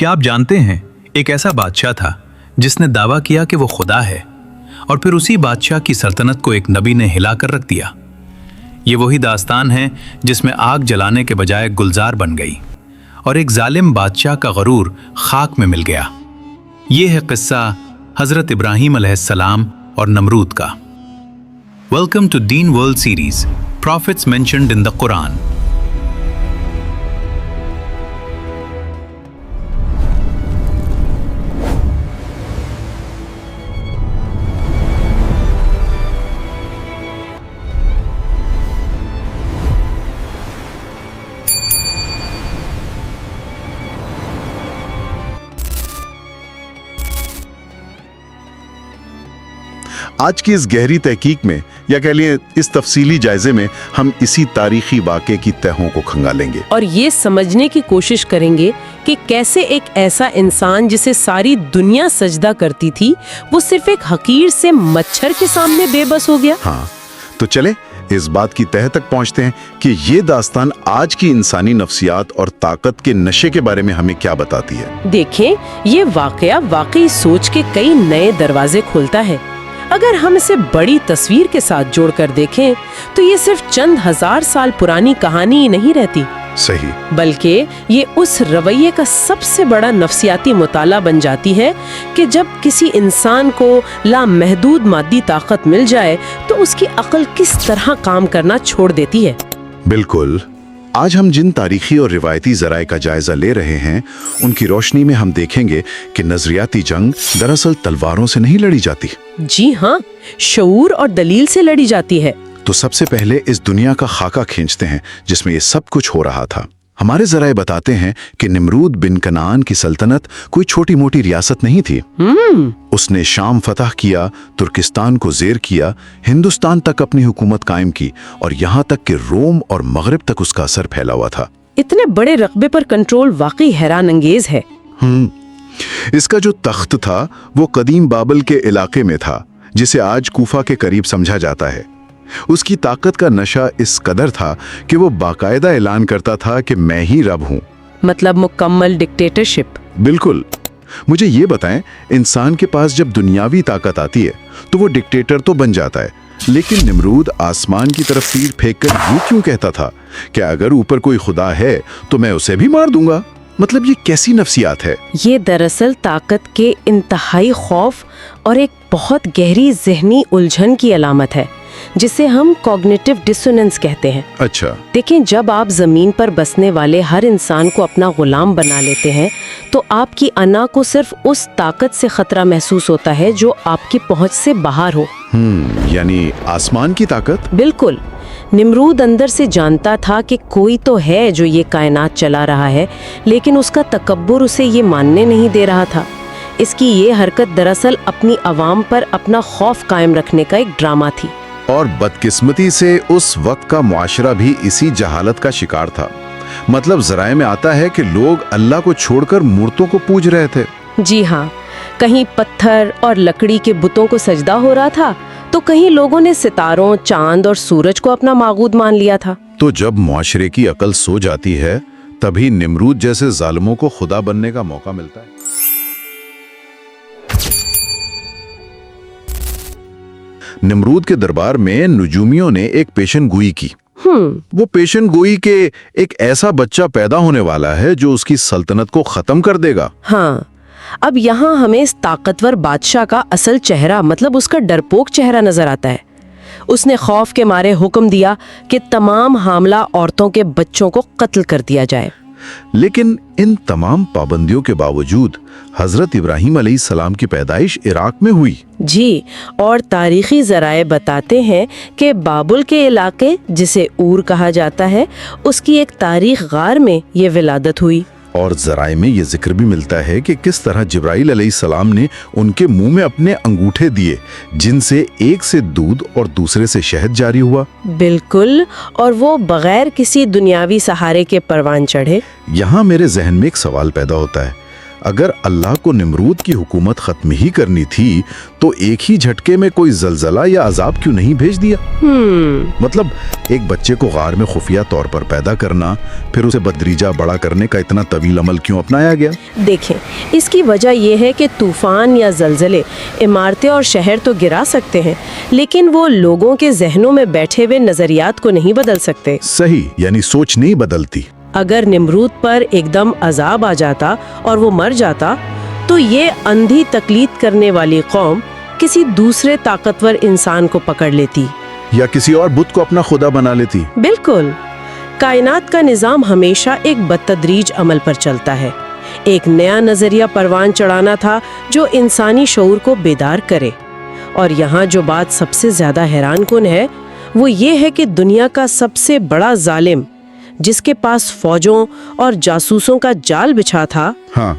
क्या आप जानते हैं, एक ऐसा बादशाह था जिसने दावा किया कि वो खुदा है, और फिर उसी बादशाह की सल्तनत को एक नबी ने हिलाकर रख दिया। ये वही दास्तान है जिसमें आग जलाने के बजाय गुलजार बन गई और एक जालिम बादशाह का गरूर खाक में मिल गया। ये है किस्सा हजरत इब्राहिम अलैहिस्सलाम और नमरूद का। Welcome to Deen world series, profits mentioned in the Quran. आज की इस गहरी तहकीक में, या कह लिए इस तफसीली जायजे में, हम इसी तारीखी वाक़े की तहों को खंगालेंगे और ये समझने की कोशिश करेंगे कि कैसे एक ऐसा इंसान जिसे सारी दुनिया सजदा करती थी, वो सिर्फ एक हकीर से मच्छर के सामने बेबस हो गया। हाँ, तो चले इस बात की तह तक पहुंचते हैं कि ये दास्तान आज की इंसानी नफ्सियात और ताकत के नशे के बारे में हमें क्या बताती है। देखें, ये वाकया वाकई सोच के कई नए दरवाजे खोलता है। अगर हम इसे बड़ी तस्वीर के साथ जोड़कर देखें तो ये सिर्फ चंद हजार साल पुरानी कहानी ही नहीं रहती। सही। बल्कि ये उस रवैये का सबसे बड़ा नफ्सियाती मुताला बन जाती है कि जब किसी इंसान को लामहदूद मादी ताकत मिल जाए तो उसकी अक्ल किस तरह काम करना छोड़ देती है। बिल्कुल। आज हम जिन तारीखी और रिवायती ज़राए का जायजा ले रहे हैं, उनकी रोशनी में हम देखेंगे कि नजरियाती जंग दरअसल तलवारों से नहीं लड़ी जाती। जी हाँ, शऊर और दलील से लड़ी जाती है। तो सबसे पहले इस दुनिया का खाका खींचते हैं जिसमें ये सब कुछ हो रहा था। हमारे ज़राए बताते हैं कि निमरूद बिन कनान की सल्तनत कोई छोटी मोटी रियासत नहीं थी। उसने शाम फतह किया, तुर्किस्तान को ज़ेर किया, हिंदुस्तान तक अपनी हुकूमत कायम की और यहाँ तक कि रोम और मगरिब तक उसका असर फैला हुआ था। इतने बड़े रकबे पर कंट्रोल वाकई हैरान अंगेज है। इसका जो तख्त था वो कदीम बाबल के इलाके में था, जिसे आज कूफा के करीब समझा जाता है। उसकी ताकत का नशा इस कदर था कि वो बाकायदा ऐलान करता था कि मैं ही रब हूँ। मतलब मुकम्मल डिक्टेटरशिप। बिल्कुल। मुझे ये बताएं, इंसान के पास जब दुनियावी ताकत आती है तो वो डिक्टेटर तो बन जाता है, लेकिन निमरूद आसमान की तरफ तीर फेंककर यूं क्यों कहता था कि अगर ऊपर कोई खुदा है तो मैं उसे भी मार दूंगा? मतलब ये कैसी नफ्सियात है? ये दरअसल ताकत के इंतहाई खौफ और एक बहुत गहरी ज़हनी उलझन की अलामत है, जिसे हम कॉग्निटिव डिसोनेंस कहते हैं। अच्छा। देखें, जब आप जमीन पर बसने वाले हर इंसान को अपना गुलाम बना लेते हैं तो आपकी अना को सिर्फ उस ताकत से खतरा महसूस होता है जो आपकी पहुंच से बाहर हो। यानी आसमान की ताकत? बिल्कुल। निमरूद अंदर से जानता था कि कोई तो है जो ये कायनात चला रहा है, लेकिन उसका तकब्बुर उसे ये मानने नहीं दे रहा था। इसकी ये हरकत दरअसल अपनी आवाम पर अपना खौफ कायम रखने का एक ड्रामा थी। और बदकिस्मती से उस वक्त का मुआशरा भी इसी जहालत का शिकार था। मतलब ज़राए में आता है कि लोग अल्लाह को छोड़कर मूर्तों को पूज रहे थे। जी हाँ, कहीं पत्थर और लकड़ी के बुतों को सजदा हो रहा था तो कहीं लोगों ने सितारों, चांद और सूरज को अपना माबूद मान लिया था। तो जब मुआशरे की अकल सो जाती है, तभी निमरूद जैसे जालिमों को खुदा बनने का मौका मिलता है। निमरूद के दरबार में नुजूमियों ने एक पेशन गोई की। वो पेशन गोई के एक ऐसा बच्चा पैदा होने वाला है जो उसकी सल्तनत को खत्म कर देगा। हाँ, अब यहाँ हमें इस ताकतवर बादशाह का असल चेहरा, मतलब उसका डरपोक चेहरा नजर आता है। उसने खौफ के मारे हुक्म दिया कि तमाम हामला औरतों के बच्चों को कत्ल कर दिया जाए। लेकिन इन तमाम पाबंदियों के बावजूद हजरत इब्राहिम अलैहिस्सलाम की पैदाइश इराक में हुई। जी, और तारीखी ज़राए बताते हैं कि बाबुल के इलाके, जिसे ऊर कहा जाता है, उसकी एक तारीख गार में ये विलादत हुई। और ज़राए में ये जिक्र भी मिलता है कि किस तरह जिब्राइल अलैहिस्सलाम ने उनके मुंह में अपने अंगूठे दिए, जिनसे एक से दूध और दूसरे से शहद जारी हुआ। बिल्कुल, और वो बगैर किसी दुनियावी सहारे के परवान चढ़े। यहाँ मेरे जहन में एक सवाल पैदा होता है, अगर अल्लाह को निमरूद की हुकूमत खत्म ही करनी थी तो एक ही झटके में कोई जलजला या अजाब क्यों नहीं भेज दिया? मतलब एक बच्चे को गार में खुफिया तौर पर पैदा करना, फिर उसे बदरीजा बड़ा करने का इतना तवील अमल क्यों अपनाया गया? देखें, इसकी वजह यह है कि तूफान या जलजले इमारतें और शहर तो गिरा सकते हैं, लेकिन वो लोगों के जहनों में बैठे हुए नजरियात को नहीं बदल सकते। सही, यानी सोच नहीं बदलती। अगर निमरूद पर एकदम अजाब आ जाता और वो मर जाता तो ये अंधी तकलीद करने वाली कौम किसी दूसरे ताकतवर इंसान को पकड़ लेती या किसी और बुत को अपना खुदा बना लेती। बिल्कुल। कायनात का निजाम हमेशा एक बतदरीज अमल पर चलता है। एक नया नजरिया परवान चढ़ाना था जो इंसानी शऊर को बेदार करे। और यहाँ जो बात सबसे ज्यादा हैरान कुन है वो ये है कि दुनिया का सबसे बड़ा जालिम, जिसके पास फौजों और जासूसों का जाल बिछा था,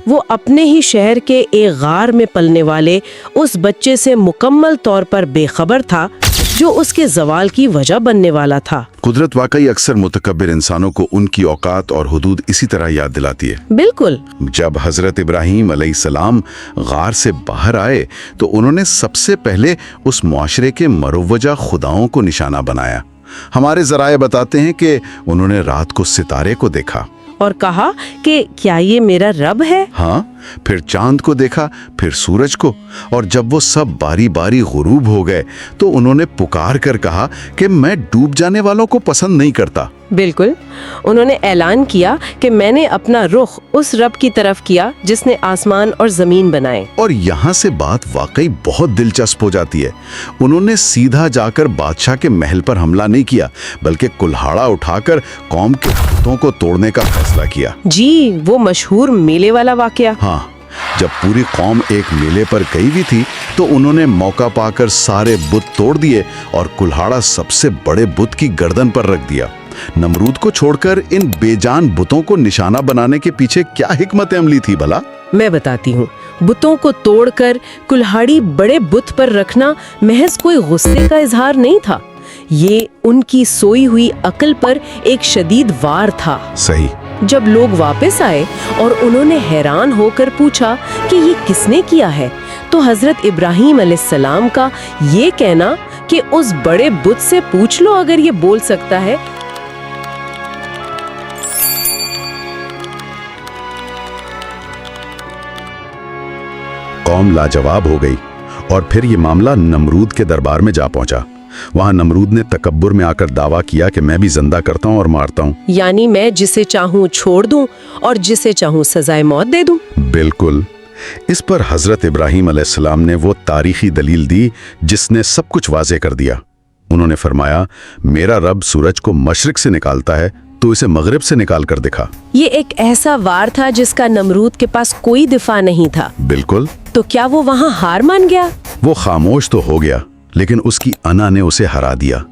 वो अपने ही शहर के एक गार में पलने वाले उस बच्चे से मुकम्मल तौर पर बेखबर था जो उसके जवाल की वजह बनने वाला था। कुदरत वाकई अक्सर मुतकब्बिर इंसानों को उनकी औकात और हुदूद इसी तरह याद दिलाती है। बिल्कुल। जब हजरत इब्राहीम अलैहिस्सलाम गार से बाहर आए तो उन्होंने सबसे पहले उस मुआशरे के मरोवजा खुदाओं को निशाना बनाया। हमारे जराए बताते हैं कि उन्होंने रात को सितारे को देखा और कहा कि क्या ये मेरा रब है? हाँ, फिर चांद को देखा, फिर सूरज को, और जब वो सब बारी बारी गुरूब हो गए तो उन्होंने पुकार कर कहा कि मैं डूब जाने वालों को पसंद नहीं करता। बिल्कुल। उन्होंने ऐलान किया कि मैंने अपना रुख उस रब की तरफ किया जिसने आसमान और जमीन बनाए। और यहाँ से बात वाकई बहुत दिलचस्प हो जाती है। उन्होंने सीधा जाकर बादशाह के महल पर हमला नहीं किया, बल्कि कुल्हाड़ा उठाकर कौम के बुतों को तोड़ने का फैसला किया। जी, वो मशहूर मेले वाला वाकया। हाँ, जब पूरी कौम एक मेले पर गई हुई थी तो उन्होंने मौका पाकर सारे बुत तोड़ दिए और कुल्हाड़ा सबसे बड़े बुत की गर्दन पर रख दिया। नमरूद को छोड़कर इन बेजान बुतों को निशाना बनाने के पीछे क्या हिकमत अमली थी भला? मैं बताती हूँ। बुतों को तोड़कर कुल्हाड़ी बड़े बुत पर रखना महज कोई गुस्से का इजहार नहीं था, ये उनकी सोई हुई अक्ल पर एक शदीद वार था। सही। जब लोग वापस आए और उन्होंने हैरान होकर पूछा कि ये किसने किया है, तो हजरत इब्राहीम अलैहिस्सलाम का ये कहना कि उस बड़े बुत से पूछ लो अगर ये बोल सकता है, कौम लाजवाब हो गई और फिर ये मामला नमरूद के दरबार में जा पहुंचा। वहां नमरूद ने तकब्बुर में आकर दावा किया कि मैं भी जिंदा करता हूं और मारता हूं, यानी मैं जिसे चाहूं छोड़ दूं और जिसे चाहूं सजाए मौत दे दूं। बिल्कुल। इस पर हजरत इब्राहीम अलैहिस्सलाम ने वो तारीखी दलील दी जिसने सब कुछ वाज़े कर दिया। उन्होंने फरमाया, मेरा रब सूरज को मशरिक से निकालता है तो इसे मगरिब से निकाल कर दिखा। ये एक ऐसा वार था जिसका नमरूद के पास कोई दिफा नहीं था। बिल्कुल। तो क्या वो वहाँ हार मान गया? वो खामोश तो हो गया, लेकिन उसकी अना ने उसे हरा दिया।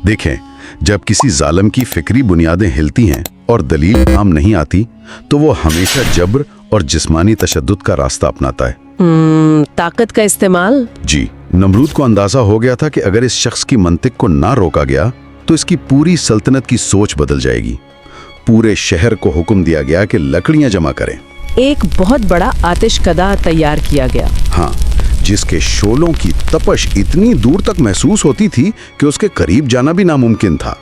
देखें, जब किसी जालिम की फिक्री बुनियादें हिलती हैं और दलील काम नहीं आती तो वो हमेशा जबर और जिस्मानी तशद्दुद का रास्ता अपनाता है। ताकत का इस्तेमाल। जी, नमरूद को अंदाजा हो गया था कि अगर इस शख्स की मंतिक को ना रोका गया तो इसकी पूरी सल्तनत की सोच बदल जाएगी। पूरे शहर को हुक्म दिया गया कि लकड़ियां जमा करें। एक बहुत बड़ा आतिशकदा तैयार किया गया। हाँ, जिसके शोलों की तपश इतनी दूर तक महसूस होती थी कि उसके करीब जाना भी नामुमकिन था।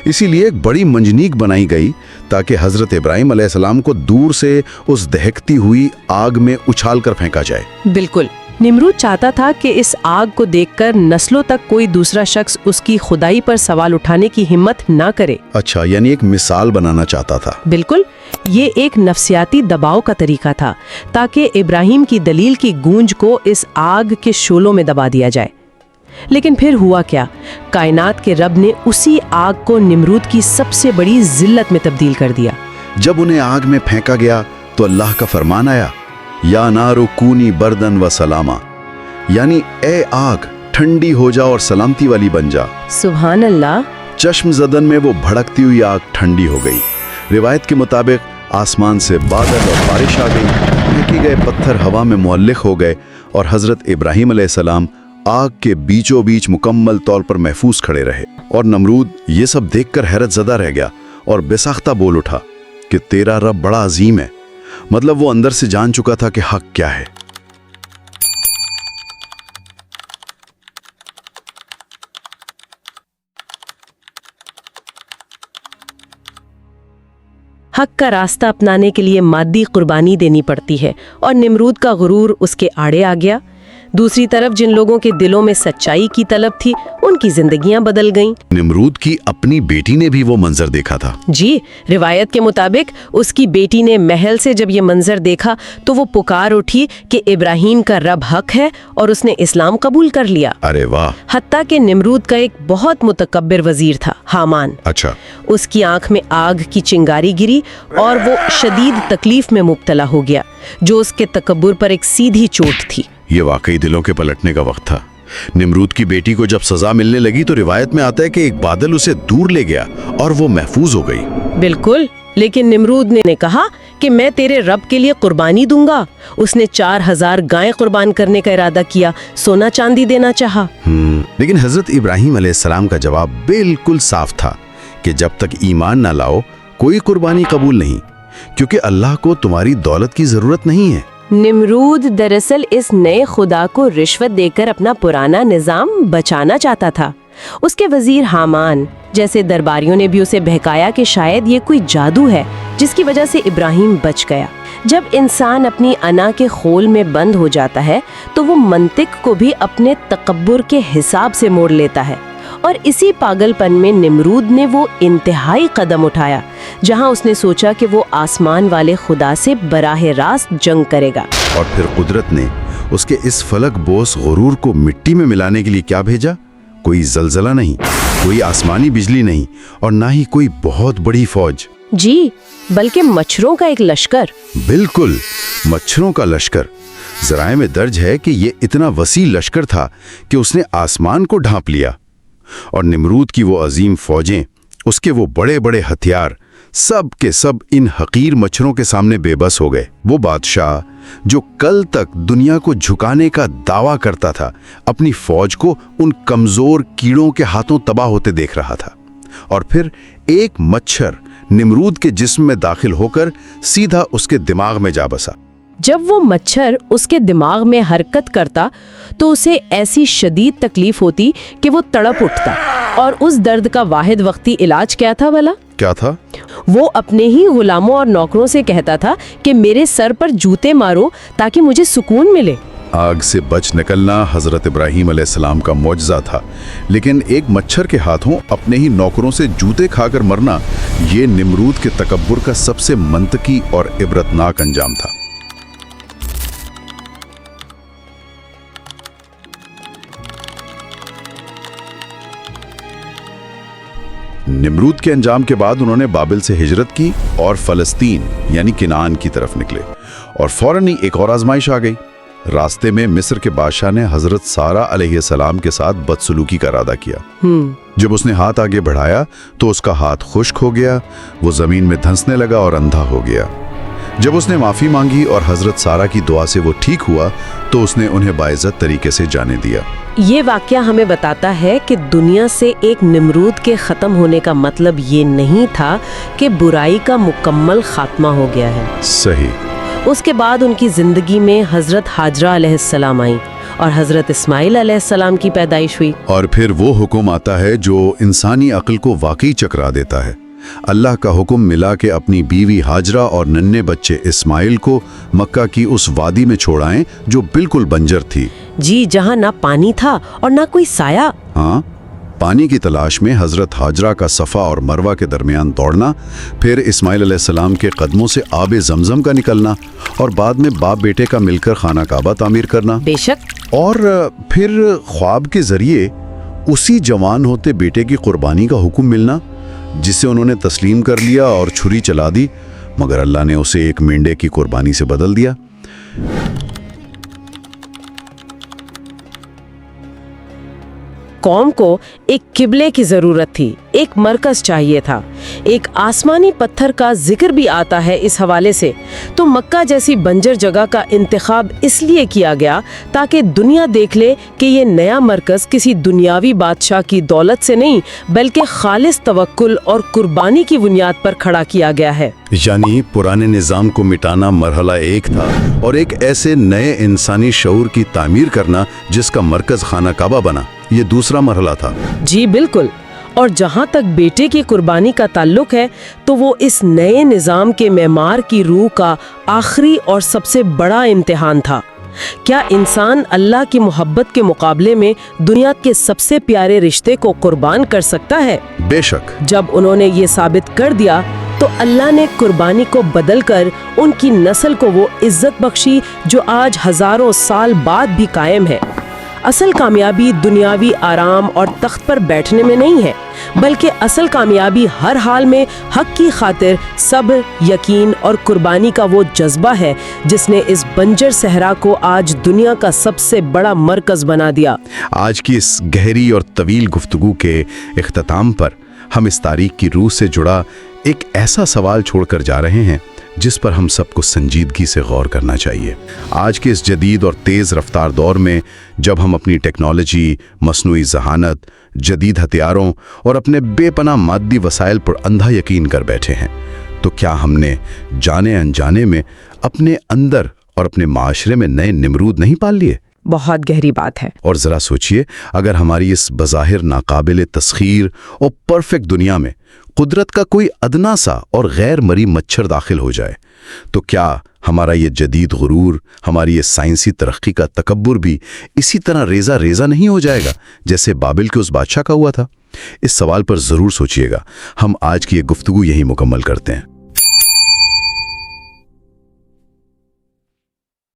इसीलिए एक बड़ी मंजनीक बनाई गई ताकि हजरत इब्राहीम अलैहिस्सलाम को दूर से उस दहकती हुई आग में उछाल कर फेंका जाए। बिल्कुल। निमरूद चाहता था कि इस आग को देखकर नस्लों तक कोई दूसरा शख्स उसकी खुदाई पर सवाल उठाने की हिम्मत ना करे। अच्छा, यानी एक मिसाल बनाना चाहता था। बिल्कुल। ये एक नफ्सियाती दबाव का तरीका था ताकि इब्राहीम की दलील की गूंज को इस आग के शोलों में दबा दिया जाए। लेकिन फिर हुआ क्या? कायनात के रब ने उसी आग को निमरूद की सबसे बड़ी जिल्लत में तब्दील कर दिया। जब उन्हें आग में फेंका गया तो अल्लाह का फरमान आया, या नारो कूनी बर्दन व सलामा, यानी ए आग ठंडी हो जा और सलामती वाली बन जा। सुभान अल्लाह। चश्म ज़दन में वो भड़कती हुई आग ठंडी हो गई। रिवायत के मुताबिक आसमान से बादल और बारिश आ गई, फेंके गए पत्थर हवा में मुअल्लिक हो गए और हजरत इब्राहीम अलैहिस्सलाम आग के बीचों बीच मुकम्मल तौर पर महफूज खड़े रहे। और नमरूद ये सब देखकर हैरत ज़दा रह गया और बेसाख्ता बोल उठा कि तेरा रब बड़ा अजीम है, मतलब वो अंदर से जान चुका था कि हक क्या है। हक का रास्ता अपनाने के लिए मादी कुर्बानी देनी पड़ती है और निमरूद का गुरूर उसके आड़े आ गया। दूसरी तरफ जिन लोगों के दिलों में सच्चाई की तलब थी, उनकी जिंदगियां बदल गईं। निमरूद की अपनी बेटी ने भी वो मंजर देखा था। जी, रिवायत के मुताबिक उसकी बेटी ने महल से जब ये मंजर देखा तो वो पुकार उठी कि इब्राहिम का रब हक है और उसने इस्लाम कबूल कर लिया। अरे वाह। हत्ता के निमरूद का एक बहुत मुतकब्बिर वजीर था, हामान। अच्छा। उसकी आंख में आग की चिंगारी गिरी और वो शदीद तकलीफ में मुब्तला हो गया, जो उसके तकब्बुर पर एक सीधी चोट थी। ये वाकई दिलों के पलटने का वक्त था। निमरूद की बेटी को जब सजा मिलने लगी तो रिवायत में आता है कि एक बादल उसे दूर ले गया और वो महफूज हो गई। बिल्कुल, लेकिन निमरूद ने कहा कि मैं तेरे रब के लिए कुर्बानी दूंगा। उसने 4000 गायें कुर्बान करने का इरादा किया, सोना चांदी देना चाहा। लेकिन हजरत इब्राहिम अलैहिस्सलाम का जवाब बिल्कुल साफ था कि जब तक ईमान ना लाओ कोई कुर्बानी कबूल नहीं, क्योंकि अल्लाह को तुम्हारी दौलत की जरूरत नहीं है। निमरूद दरअसल इस नए खुदा को रिश्वत देकर अपना पुराना निजाम बचाना चाहता था। उसके वजीर हामान जैसे दरबारियों ने भी उसे बहकाया कि शायद ये कोई जादू है जिसकी वजह से इब्राहिम बच गया। जब इंसान अपनी अना के खोल में बंद हो जाता है तो वो मंतिक को भी अपने तकब्बुर के हिसाब से मोड़ लेता है, और इसी पागलपन में निमरूद ने वो इंतहाई कदम उठाया जहां उसने सोचा कि वो आसमान वाले खुदा से बराह रास्त जंग करेगा। और फिर कुदरत ने उसके इस फलक बोस गुरूर को मिट्टी में मिलाने के लिए क्या भेजा? कोई जलजला नहीं, कोई आसमानी बिजली नहीं, और ना ही कोई बहुत बड़ी फौज। जी, बल्कि मच्छरों का एक लश्कर। बिल्कुल, मच्छरों का लश्कर। ज़राए में दर्ज है कि ये इतना वसी लश्कर था कि उसने आसमान को ढांप लिया, और निमरूद की वो अजीम फौजें, उसके वो बड़े बड़े हथियार, सब के सब इन हकीर मच्छरों के सामने बेबस हो गए। वो बादशाह जो कल तक दुनिया को झुकाने का दावा करता था, अपनी फौज को उन कमजोर कीड़ों के हाथों तबाह होते देख रहा था। और फिर एक मच्छर निमरूद के जिस्म में दाखिल होकर सीधा उसके दिमाग में जा बसा। जब वो मच्छर उसके दिमाग में हरकत करता तो उसे ऐसी शदीद तकलीफ होती कि वो तड़प उठता, और उस दर्द का वाहिद वक्ती इलाज क्या था भला? क्या था? वो अपने ही गुलामों और नौकरों से कहता था कि मेरे सर पर जूते मारो ताकि मुझे सुकून मिले। आग से बच निकलना हजरत इब्राहिम अलैहिस्सलाम का मौजज़ा था, लेकिन एक मच्छर के हाथों अपने ही नौकरों से जूते खाकर मरना, ये निमरूद के तकब्बुर का सबसे मंतकी और इबरतनाक अंजाम था। निमरूद के अंजाम के बाद उन्होंने बाबिल से हिजरत की और फ़लस्तीन यानी किनान की तरफ निकले, और फौरन ही एक और आजमाइश आ गई। रास्ते में मिस्र के बादशाह ने हजरत सारा अलैहिस्सलाम के साथ बदसलूकी का इरादा किया। जब उसने हाथ आगे बढ़ाया तो उसका हाथ खुश्क हो गया, वो जमीन में धंसने लगा और अंधा हो गया। जब उसने माफ़ी मांगी और हजरत सारा की दुआ से वो ठीक हुआ तो उसने उन्हें बाइज्जत तरीके से जाने दिया। ये वाकया हमें बताता है कि दुनिया से एक निमरूद के ख़त्म होने का मतलब ये नहीं था कि बुराई का मुकम्मल खात्मा हो गया है। सही। उसके बाद उनकी ज़िंदगी में हज़रत हाजरा अलैहिस्सलाम आई और हज़रत इस्माइल अलैहिस्सलाम की पैदाइश हुई। और फिर वो हुक्म आता है जो इंसानी अक्ल को वाकई चकरा देता है। अल्लाह का हुक्म मिला कि अपनी बीवी हाजरा और नन्हे बच्चे इस्माइल को मक्का की उस वादी में छोड़ाएं जो बिल्कुल बंजर थी। जी, जहाँ ना पानी था और ना कोई साया। हाँ, पानी की तलाश में हजरत हाजरा का सफ़ा और मरवा के दरमियान दौड़ना, फिर इस्माइल अलैहिस्सलाम के कदमों से आबे जमजम का निकलना, और बाद में बाप बेटे का मिलकर खाना काबा तामीर करना। बेशक। और फिर ख्वाब के जरिए उसी जवान होते बेटे की कुर्बानी का हुक्म मिलना, जिसे उन्होंने तस्लीम कर लिया और छुरी चला दी, मगर अल्लाह ने उसे एक मेंढे की कुर्बानी से बदल दिया। कौम को एक किबले की जरूरत थी, एक मरकज चाहिए था, एक आसमानी पत्थर का जिक्र भी आता है इस हवाले से। तो मक्का जैसी बंजर जगह का इंतखाब इसलिए किया गया ताकि दुनिया देख ले कि ये नया मरकज़ किसी दुनियावी बादशाह की दौलत से नहीं बल्कि खालिस तवक्कुल और कुर्बानी की बुनियाद पर खड़ा किया गया है। यानी पुराने निज़ाम को मिटाना मरहला एक था और एक ऐसे नए इंसानी शऊर की तामीर करना जिसका मरकज़ खाना काबा बना, ये दूसरा मरहला था। जी बिल्कुल। और जहाँ तक बेटे की कुर्बानी का ताल्लुक है तो वो इस नए निज़ाम के मेमार की रूह का आखिरी और सबसे बड़ा इम्तिहान था। क्या इंसान अल्लाह की मोहब्बत के मुकाबले में दुनिया के सबसे प्यारे रिश्ते को कुर्बान कर सकता है? बेशक। जब उन्होंने ये साबित कर दिया तो अल्लाह ने कुर्बानी को बदलकर उनकी नस्ल को वो इज्जत बख्शी जो आज हजारों साल बाद भी कायम है। असल कामयाबी दुनियावी आराम और तख्त पर बैठने में नहीं है, बल्कि असल कामयाबी हर हाल में हक की खातिर सब्र, यकीन और कुर्बानी का वो जज्बा है जिसने इस बंजर सहरा को आज दुनिया का सबसे बड़ा मरकज बना दिया। आज की इस गहरी और तवील गुफ्तगू के इख्तिताम पर हम इस तारीख की रूह से जुड़ा एक ऐसा सवाल छोड़कर जा रहे हैं जिस पर हम सबको संजीदगी से गौर करना चाहिए। आज के इस जदीद और तेज़ रफ्तार दौर में जब हम अपनी टेक्नोलॉजी, मसनूई ज़हानत, जदीद हथियारों और अपने बेपनाह मादी वसाइल पर अंधा यकीन कर बैठे हैं, तो क्या हमने जाने अनजाने में अपने अंदर और अपने माशरे में नए निमरूद नहीं पाल लिए? बहुत गहरी बात है। और ज़रा सोचिए, अगर हमारी इस बज़ाहिर नाकाबिल तस्खीर और परफेक्ट दुनिया में कुदरत का कोई अदना सा और गैर मरी मच्छर दाखिल हो जाए, तो क्या हमारा ये जदीद गुरूर, हमारी ये साइंसी तरक्की का तकब्बुर भी इसी तरह रेजा रेजा नहीं हो जाएगा जैसे बाबिल के उस बादशाह का हुआ था? इस सवाल पर ज़रूर सोचिएगा। हम आज की ये गुफ्तगू यहीं मुकम्मल करते हैं।